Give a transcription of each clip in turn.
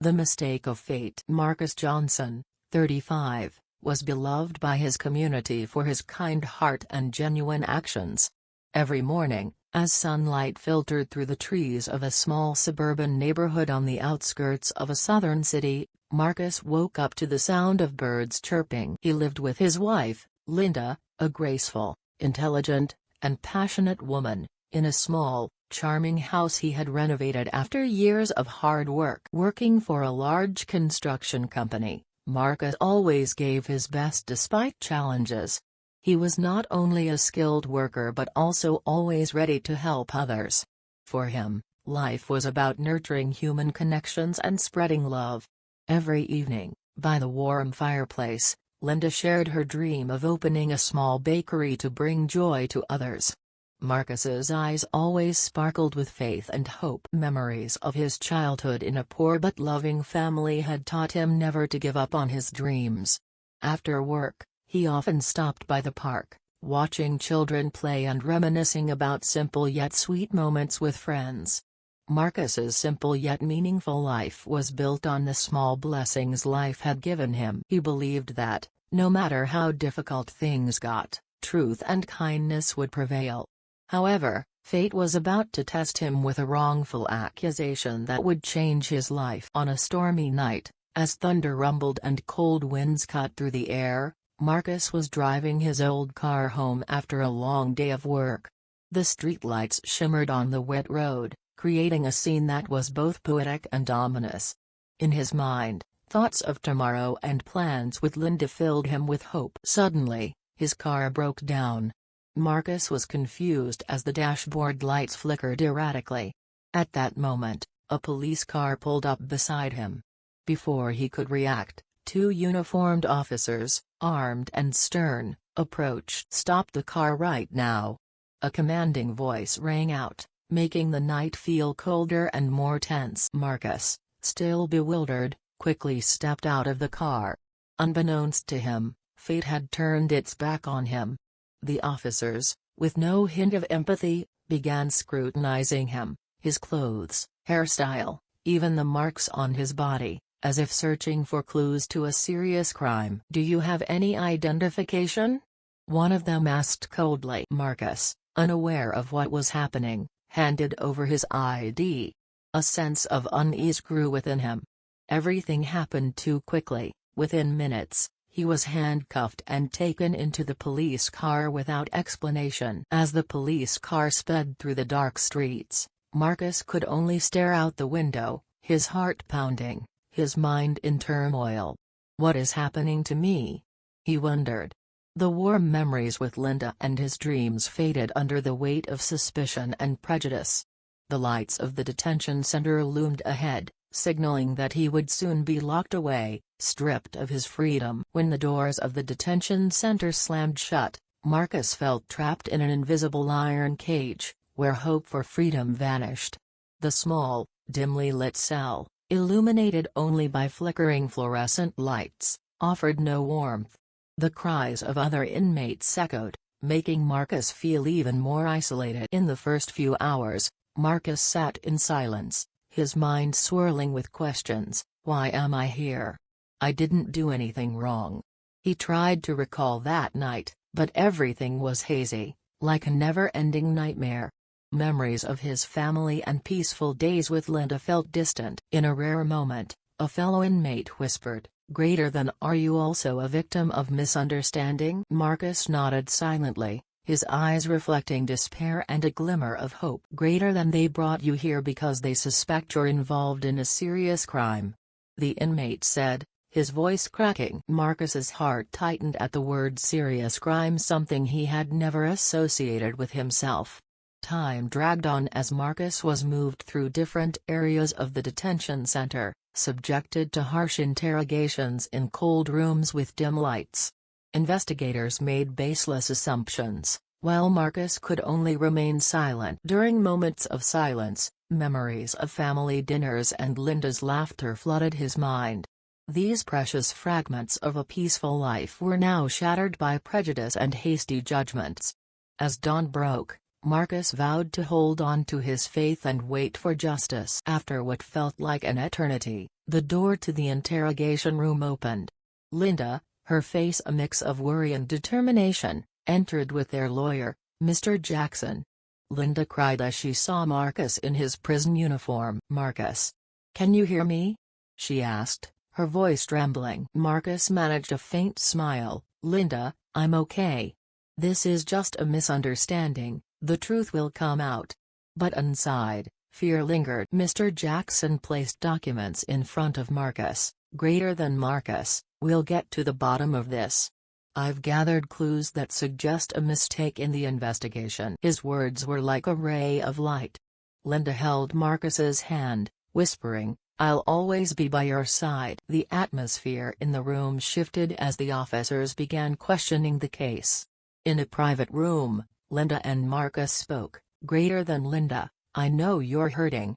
The mistake of fate. Marcus Johnson, 35, was beloved by his community for his kind heart and genuine actions. Every morning, as sunlight filtered through the trees of a small suburban neighborhood on the outskirts of a southern city, Marcus woke up to the sound of birds chirping. He lived with his wife, Linda, a graceful, intelligent, and passionate woman, in a small, charming house he had renovated after years of hard work. Working for a large construction company, Marcus always gave his best despite challenges. He was not only a skilled worker but also always ready to help others. For him, life was about nurturing human connections and spreading love. Every evening, by the warm fireplace, Linda shared her dream of opening a small bakery to bring joy to others. Marcus's eyes always sparkled with faith and hope. Memories of his childhood in a poor but loving family had taught him never to give up on his dreams. After work, he often stopped by the park, watching children play and reminiscing about simple yet sweet moments with friends. Marcus's simple yet meaningful life was built on the small blessings life had given him. He believed that, no matter how difficult things got, truth and kindness would prevail. However, fate was about to test him with a wrongful accusation that would change his life. On a stormy night, as thunder rumbled and cold winds cut through the air, Marcus was driving his old car home after a long day of work. The streetlights shimmered on the wet road, creating a scene that was both poetic and ominous. In his mind, thoughts of tomorrow and plans with Linda filled him with hope. Suddenly, his car broke down. Marcus was confused as the dashboard lights flickered erratically. At that moment, a police car pulled up beside him. Before he could react, two uniformed officers, armed and stern, approached. "Stop the car right now!" A commanding voice rang out, making the night feel colder and more tense. Marcus, still bewildered, quickly stepped out of the car. Unbeknownst to him, fate had turned its back on him. The officers, with no hint of empathy, began scrutinizing him, his clothes, hairstyle, even the marks on his body, as if searching for clues to a serious crime. "Do you have any identification?" one of them asked coldly. Marcus, unaware of what was happening, handed over his ID. A sense of unease grew within him. Everything happened too quickly. Within minutes, he was handcuffed and taken into the police car without explanation. As the police car sped through the dark streets, Marcus could only stare out the window, his heart pounding, his mind in turmoil. "What is happening to me?" he wondered. The warm memories with Linda and his dreams faded under the weight of suspicion and prejudice. The lights of the detention center loomed ahead, signaling that he would soon be locked away, stripped of his freedom. When the doors of the detention center slammed shut, Marcus felt trapped in an invisible iron cage, where hope for freedom vanished. The small, dimly lit cell, illuminated only by flickering fluorescent lights, offered no warmth. The cries of other inmates echoed, making Marcus feel even more isolated. In the first few hours, Marcus sat in silence, his mind swirling with questions. Why am I here? I didn't do anything wrong. He tried to recall that night, but everything was hazy, like a never-ending nightmare. Memories of his family and peaceful days with Linda felt distant. In a rare moment, a fellow inmate whispered, "Greater than, are you also a victim of misunderstanding?" Marcus nodded silently, his eyes reflecting despair and a glimmer of hope. "Greater than, they brought you here because they suspect you're involved in a serious crime," the inmate said, his voice cracking. Marcus's heart tightened at the word serious crime, something he had never associated with himself. Time dragged on as Marcus was moved through different areas of the detention center, subjected to harsh interrogations in cold rooms with dim lights. Investigators made baseless assumptions, while Marcus could only remain silent. During moments of silence, memories of family dinners and Linda's laughter flooded his mind. These precious fragments of a peaceful life were now shattered by prejudice and hasty judgments. As dawn broke, Marcus vowed to hold on to his faith and wait for justice. After what felt like an eternity, the door to the interrogation room opened. Linda, her face a mix of worry and determination, entered with their lawyer, Mr. Jackson. Linda cried as she saw Marcus in his prison uniform. "Marcus, can you hear me?" she asked, her voice trembling. Marcus managed a faint smile. "Linda, I'm okay. This is just a misunderstanding, the truth will come out." But inside, fear lingered. Mr. Jackson placed documents in front of Marcus. "Greater than Marcus, we'll get to the bottom of this. I've gathered clues that suggest a mistake in the investigation." His words were like a ray of light. Linda held Marcus's hand, whispering, "I'll always be by your side." The atmosphere in the room shifted as the officers began questioning the case. In a private room, Linda and Marcus spoke. "Greater than Linda, I know you're hurting.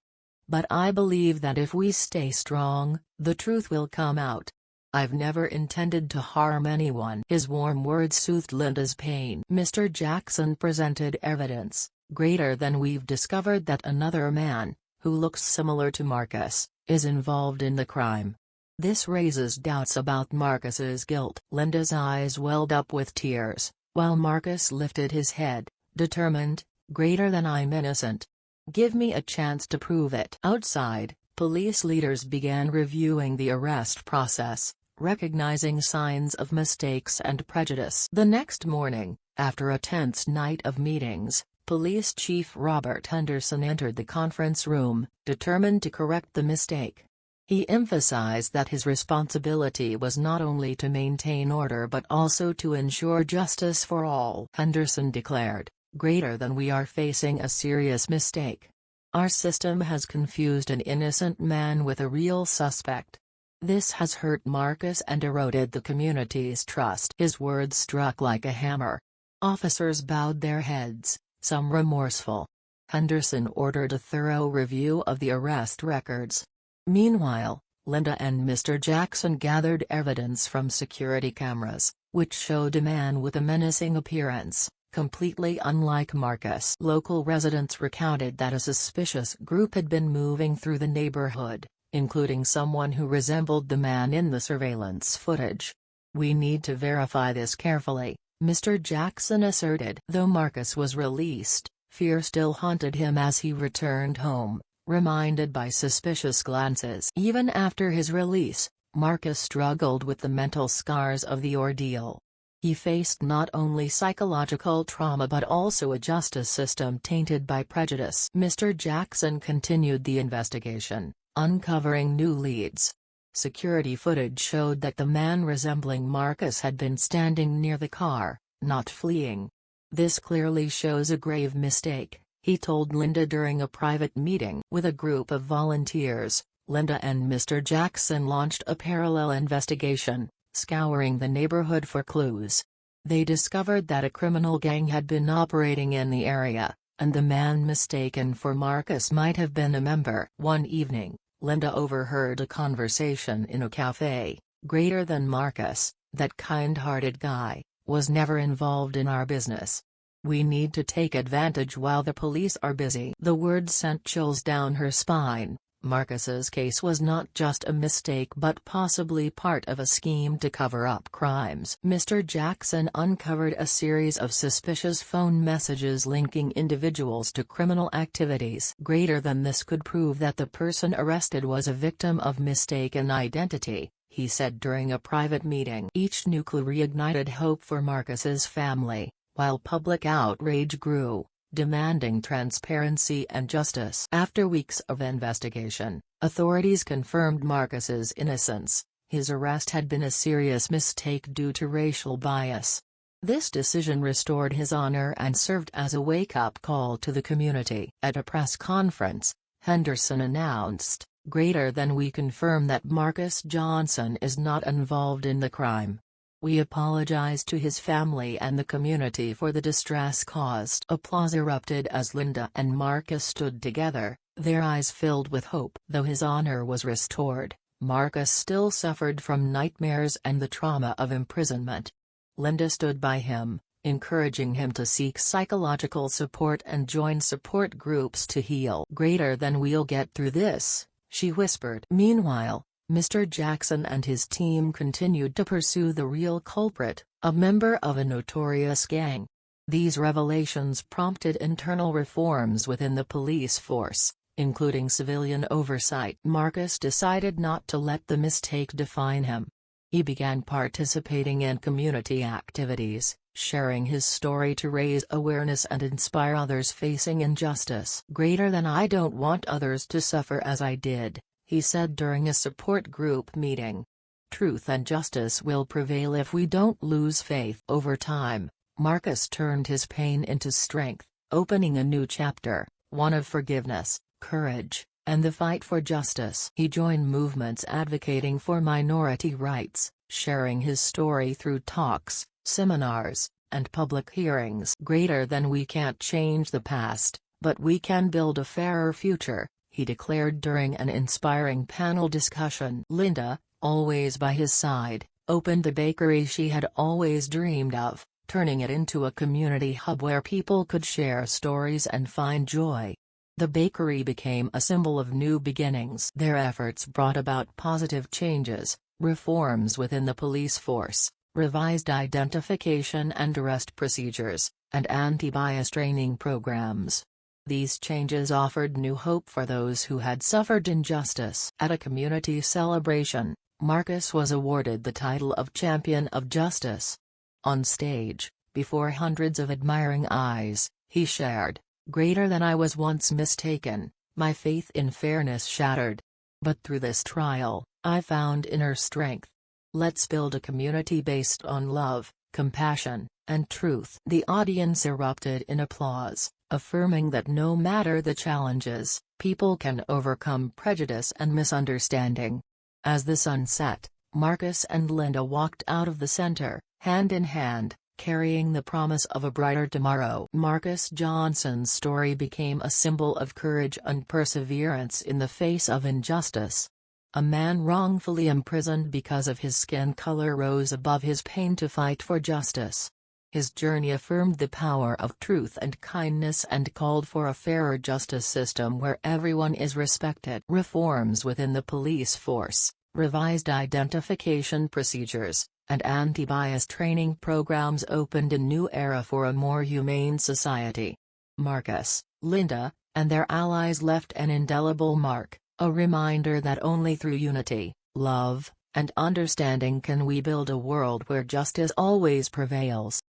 But I believe that if we stay strong, the truth will come out. I've never intended to harm anyone." His warm words soothed Linda's pain. Mr. Jackson presented evidence. "Greater than we've discovered that another man, who looks similar to Marcus, is involved in the crime. This raises doubts about Marcus's guilt." Linda's eyes welled up with tears, while Marcus lifted his head, determined. "Greater than I'm innocent. Give me a chance to prove it." Outside, police leaders began reviewing the arrest process, recognizing signs of mistakes and prejudice. The next morning, after a tense night of meetings, Police Chief Robert Henderson entered the conference room, determined to correct the mistake. He emphasized that his responsibility was not only to maintain order but also to ensure justice for all. Henderson declared, "Greater than we are facing a serious mistake. Our system has confused an innocent man with a real suspect. This has hurt Marcus and eroded the community's trust." His words struck like a hammer. Officers bowed their heads, some remorseful. Henderson ordered a thorough review of the arrest records. Meanwhile, Linda and Mr. Jackson gathered evidence from security cameras, which showed a man with a menacing appearance, completely unlike Marcus. Local residents recounted that a suspicious group had been moving through the neighborhood, including someone who resembled the man in the surveillance footage. "We need to verify this carefully," Mr. Jackson asserted. Though Marcus was released, fear still haunted him as he returned home, reminded by suspicious glances. Even after his release, Marcus struggled with the mental scars of the ordeal. He faced not only psychological trauma but also a justice system tainted by prejudice. Mr. Jackson continued the investigation, uncovering new leads. Security footage showed that the man resembling Marcus had been standing near the car, not fleeing. "This clearly shows a grave mistake," he told Linda during a private meeting. With a group of volunteers, Linda and Mr. Jackson launched a parallel investigation, scouring the neighborhood for clues. They discovered that a criminal gang had been operating in the area, and the man mistaken for Marcus might have been a member. One evening, Linda overheard a conversation in a cafe. "Greater than Marcus, that kind-hearted guy, was never involved in our business. We need to take advantage while the police are busy." The words sent chills down her spine. Marcus's case was not just a mistake but possibly part of a scheme to cover up crimes. Mr. Jackson uncovered a series of suspicious phone messages linking individuals to criminal activities. "Greater than this could prove that the person arrested was a victim of mistaken identity," he said during a private meeting. Each new clue reignited hope for Marcus's family, while public outrage grew, demanding transparency and justice. After weeks of investigation, authorities confirmed Marcus's innocence. His arrest had been a serious mistake due to racial bias. This decision restored his honor and served as a wake-up call to the community. At a press conference, Henderson announced, "Greater than we confirm that Marcus Johnson is not involved in the crime. We apologize to his family and the community for the distress caused." Applause erupted as Linda and Marcus stood together, their eyes filled with hope. Though his honor was restored, Marcus still suffered from nightmares and the trauma of imprisonment. Linda stood by him, encouraging him to seek psychological support and join support groups to heal. "Greater than we'll get through this," she whispered. Meanwhile, Mr. Jackson and his team continued to pursue the real culprit, a member of a notorious gang. These revelations prompted internal reforms within the police force, including civilian oversight. Marcus decided not to let the mistake define him. He began participating in community activities, sharing his story to raise awareness and inspire others facing injustice. "Greater than I don't want others to suffer as I did," he said during a support group meeting. "Truth and justice will prevail if we don't lose faith." Over time, Marcus turned his pain into strength, opening a new chapter, one of forgiveness, courage, and the fight for justice. He joined movements advocating for minority rights, sharing his story through talks, seminars, and public hearings. "Greater than we can't change the past, but we can build a fairer future," he declared during an inspiring panel discussion. Linda, always by his side, opened the bakery she had always dreamed of, turning it into a community hub where people could share stories and find joy. The bakery became a symbol of new beginnings. Their efforts brought about positive changes, reforms within the police force, revised identification and arrest procedures, and anti-bias training programs. These changes offered new hope for those who had suffered injustice. At a community celebration, Marcus was awarded the title of Champion of Justice. On stage, before hundreds of admiring eyes, he shared, "Greater than I was once mistaken, my faith in fairness shattered. But through this trial, I found inner strength. Let's build a community based on love, compassion, and truth." The audience erupted in applause, affirming that no matter the challenges, people can overcome prejudice and misunderstanding. As the sun set, Marcus and Linda walked out of the center, hand in hand, carrying the promise of a brighter tomorrow. Marcus Johnson's story became a symbol of courage and perseverance in the face of injustice. A man wrongfully imprisoned because of his skin color rose above his pain to fight for justice. His journey affirmed the power of truth and kindness and called for a fairer justice system where everyone is respected. Reforms within the police force, revised identification procedures, and anti-bias training programs opened a new era for a more humane society. Marcus, Linda, and their allies left an indelible mark, a reminder that only through unity, love, and understanding can we build a world where justice always prevails.